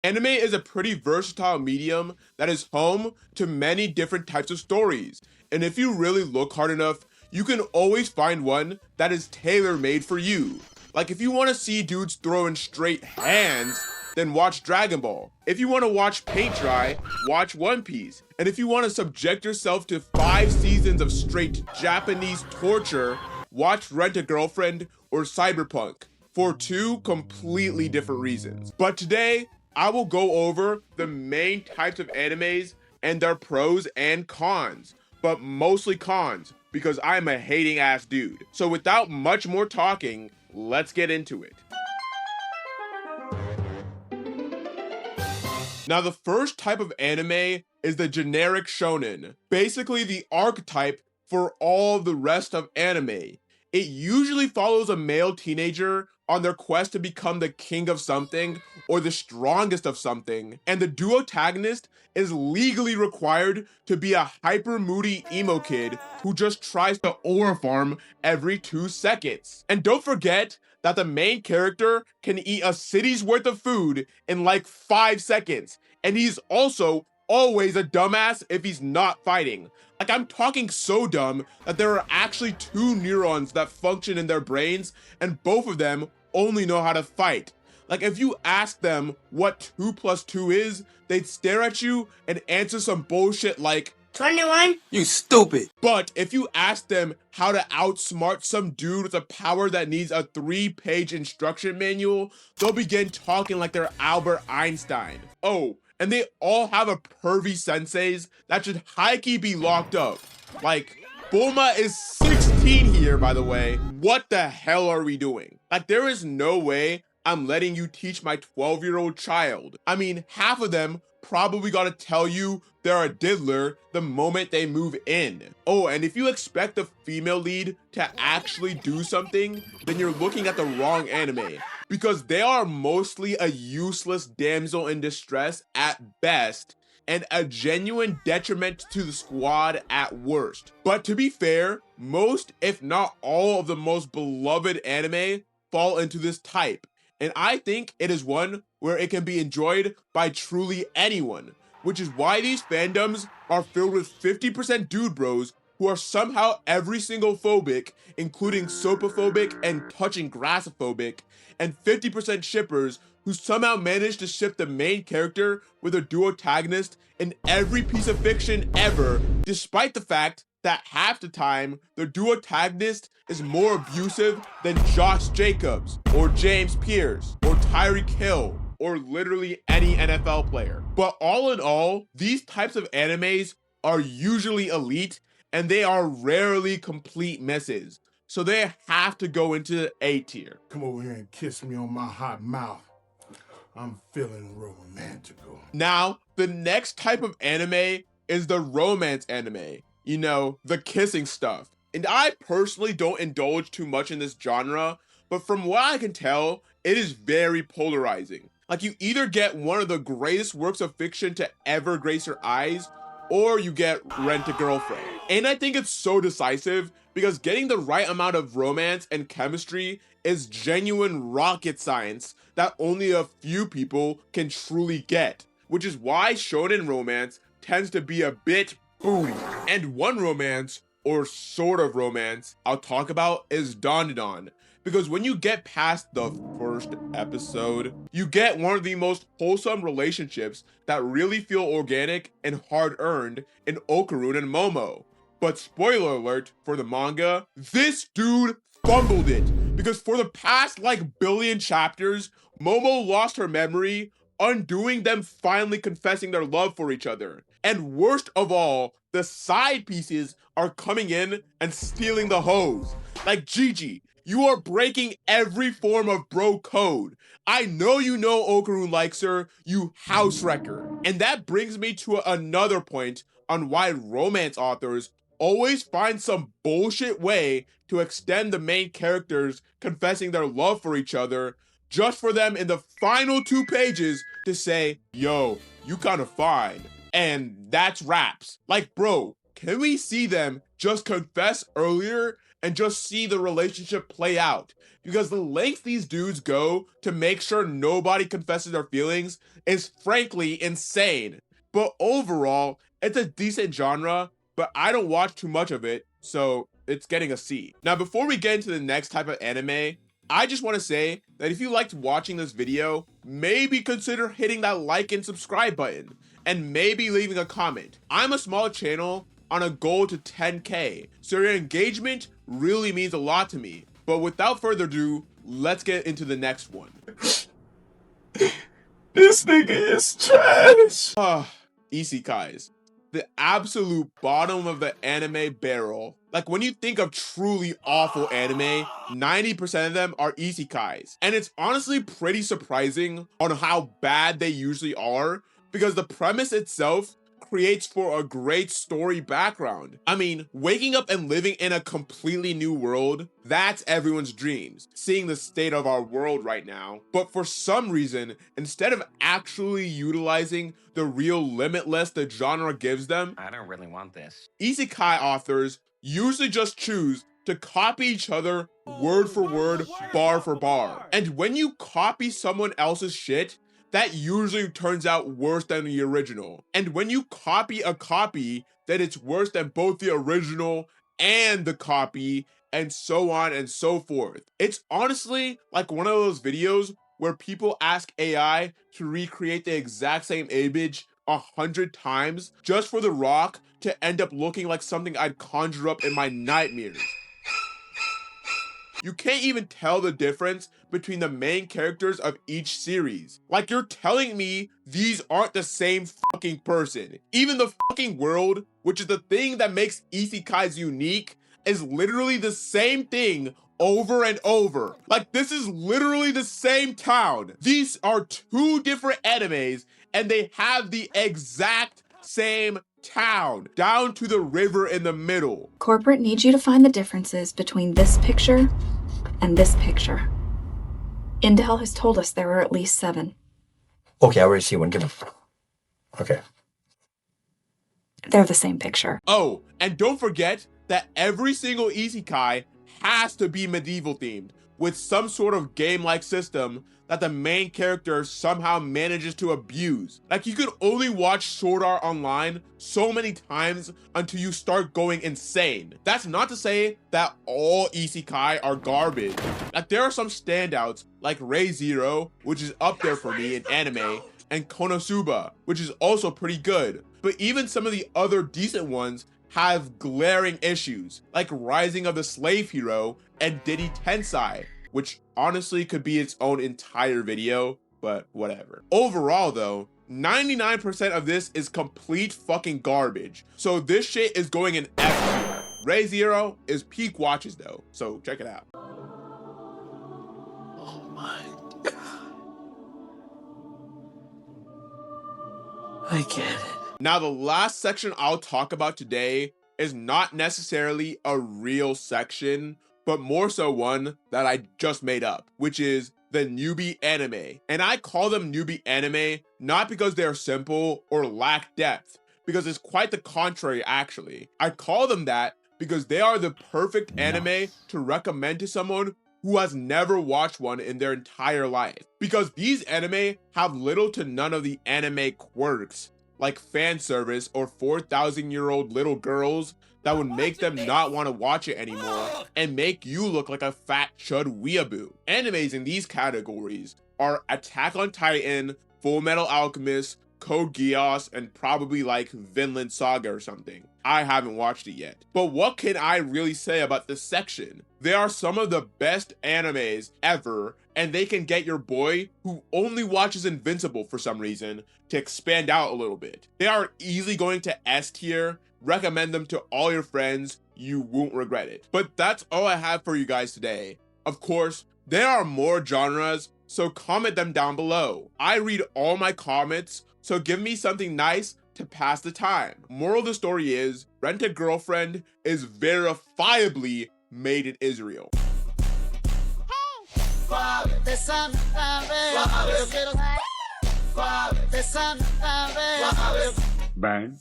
Anime is a pretty versatile medium that is home to many different types of stories, and if you really look hard enough, you can always find one that is tailor-made for you. Like if you want to see dudes throwing straight hands, then watch Dragon Ball. If you want to watch paint dry, watch One Piece. And if you want to subject yourself to 5 seasons of straight Japanese torture, watch Rent a Girlfriend or Cyberpunk, for 2 completely different reasons. But today, I will go over the main types of animes and their pros and cons, but mostly cons because I'm a hating ass dude. So without much more talking, let's get into it. Now the first type of anime is the generic shonen, basically the archetype for all the rest of anime. It usually follows a male teenager on their quest to become the king of something or the strongest of something, and the duotagonist is legally required to be a hyper moody emo kid who just tries to ore farm every 2 seconds. And don't forget that the main character can eat a city's worth of food in like 5 seconds, and he's also always a dumbass if he's not fighting. Like, I'm talking so dumb that there are actually 2 neurons that function in their brains, and both of them only know how to fight. Like, if you ask them what 2 plus 2 is, they'd stare at you and answer some bullshit like 21? You stupid. But if you ask them how to outsmart some dude with a power that needs a 3-page instruction manual, they'll begin talking like they're Albert Einstein. Oh, and they all have a pervy senseis that should high-key be locked up. Like, Bulma is 16 here, by the way. What the hell are we doing? Like, there is no way I'm letting you teach my 12-year-old child. I mean, half of them probably gotta tell you they're a diddler the moment they move in. Oh, and if you expect the female lead to actually do something, then you're looking at the wrong anime, because they are mostly a useless damsel in distress at best, and a genuine detriment to the squad at worst. But to be fair, most, if not all, of the most beloved anime fall into this type, and I think it is one where it can be enjoyed by truly anyone, which is why these fandoms are filled with 50% dude bros who are somehow every single phobic, including sopophobic and touching grassophobic, and 50% shippers who somehow manage to ship the main character with a duotagonist in every piece of fiction ever, despite the fact that half the time the duotagonist is more abusive than Josh Jacobs or James Pierce or Tyreek Hill or literally any NFL player. But all in all, these types of animes are usually elite and they are rarely complete misses. So they have to go into A tier. Come over here and kiss me on my hot mouth. I'm feeling romantical. Now, the next type of anime is the romance anime. You know, the kissing stuff. And I personally don't indulge too much in this genre, but from what I can tell, it is very polarizing. Like, you either get one of the greatest works of fiction to ever grace your eyes, or you get Rent a Girlfriend. And I think it's so decisive because getting the right amount of romance and chemistry is genuine rocket science that only a few people can truly get, which is why shonen romance tends to be a bit booty. And one romance, or sort of romance, I'll talk about is Dandadan, because when you get past the first episode, you get one of the most wholesome relationships that really feel organic and hard-earned in Okarun and Momo. But spoiler alert for the manga, this dude fumbled it, because for the past like billion chapters, Momo lost her memory, undoing them finally confessing their love for each other. And worst of all, the side pieces are coming in and stealing the hose. Like, Gigi, you are breaking every form of bro code. I know you know Okarun likes her, you house wrecker. And that brings me to another point on why romance authors always find some bullshit way to extend the main characters confessing their love for each other, just for them in the final 2 pages to say, yo, you kinda fine. And that's raps. Like, bro, can we see them just confess earlier and just see the relationship play out. Because the lengths these dudes go to make sure nobody confesses their feelings is frankly insane. But overall, it's a decent genre, but I don't watch too much of it, so it's getting a C. Now, before we get into the next type of anime, I just want to say that if you liked watching this video, maybe consider hitting that like and subscribe button, and maybe leaving a comment. I'm a small channel on a goal to 10K, so your engagement really means a lot to me. But without further ado, let's get into the next one. This nigga is trash. Isekais. The absolute bottom of the anime barrel. Like, when you think of truly awful anime, 90% of them are isekais. And it's honestly pretty surprising on how bad they usually are, because the premise itself creates for a great story background. I mean, waking up and living in a completely new world, that's everyone's dreams, seeing the state of our world right now. But for some reason, instead of actually utilizing the real limitless the genre gives them, I don't really want this. Isekai authors usually just choose to copy each other word for word, bar for bar. And when you copy someone else's shit, that usually turns out worse than the original. And when you copy a copy, then it's worse than both the original and the copy, and so on and so forth. It's honestly like one of those videos where people ask AI to recreate the exact same image 100 times just for The Rock to end up looking like something I'd conjure up in my nightmares. You can't even tell the difference between the main characters of each series. Like, you're telling me these aren't the same fucking person. Even the fucking world, which is the thing that makes isekais unique, is literally the same thing over and over. Like, this is literally the same town. These are two different animes, and they have the exact same town, down to the river in the middle. Corporate needs you to find the differences between this picture and this picture. Intel has told us there are at least 7. Okay, I already see one. Give him. Okay. They're the same picture. Oh, and don't forget that every single isekai has to be medieval themed, with some sort of game-like system that the main character somehow manages to abuse. Like, you could only watch Sword Art Online so many times until you start going insane. That's not to say that all isekai are garbage. Like, there are some standouts like Re:Zero, which is up there for me in anime, and Konosuba, which is also pretty good. But even some of the other decent ones have glaring issues, like Rising of the Slave Hero and Diddy Tensai, which honestly could be its own entire video, but whatever. Overall though, 99% of this is complete fucking garbage. So this shit is going in F tier. Re:Zero is peak watches though, so check it out. Oh my god. I get it. Now, the last section I'll talk about today is not necessarily a real section, but more so one that I just made up, which is the Newbie Anime. And I call them Newbie Anime not because they're simple or lack depth, because it's quite the contrary actually. I call them that because they are the perfect anime to recommend to someone who has never watched one in their entire life. Because these anime have little to none of the anime quirks, like fan service or 4,000-year-old little girls that would make them not want to watch it anymore and make you look like a fat chud weeaboo. Animes in these categories are Attack on Titan, Full Metal Alchemist, Code Geass, and probably like Vinland Saga or something. I haven't watched it yet. But what can I really say about this section? They are some of the best animes ever, and they can get your boy, who only watches Invincible for some reason, to expand out a little bit. They are easily going to S tier. Recommend them to all your friends. You won't regret it. But that's all I have for you guys today. Of course, there are more genres, so comment them down below. I read all my comments, so give me something nice to pass the time. Moral of the story is, Rent a Girlfriend is verifiably made in Israel. Bang.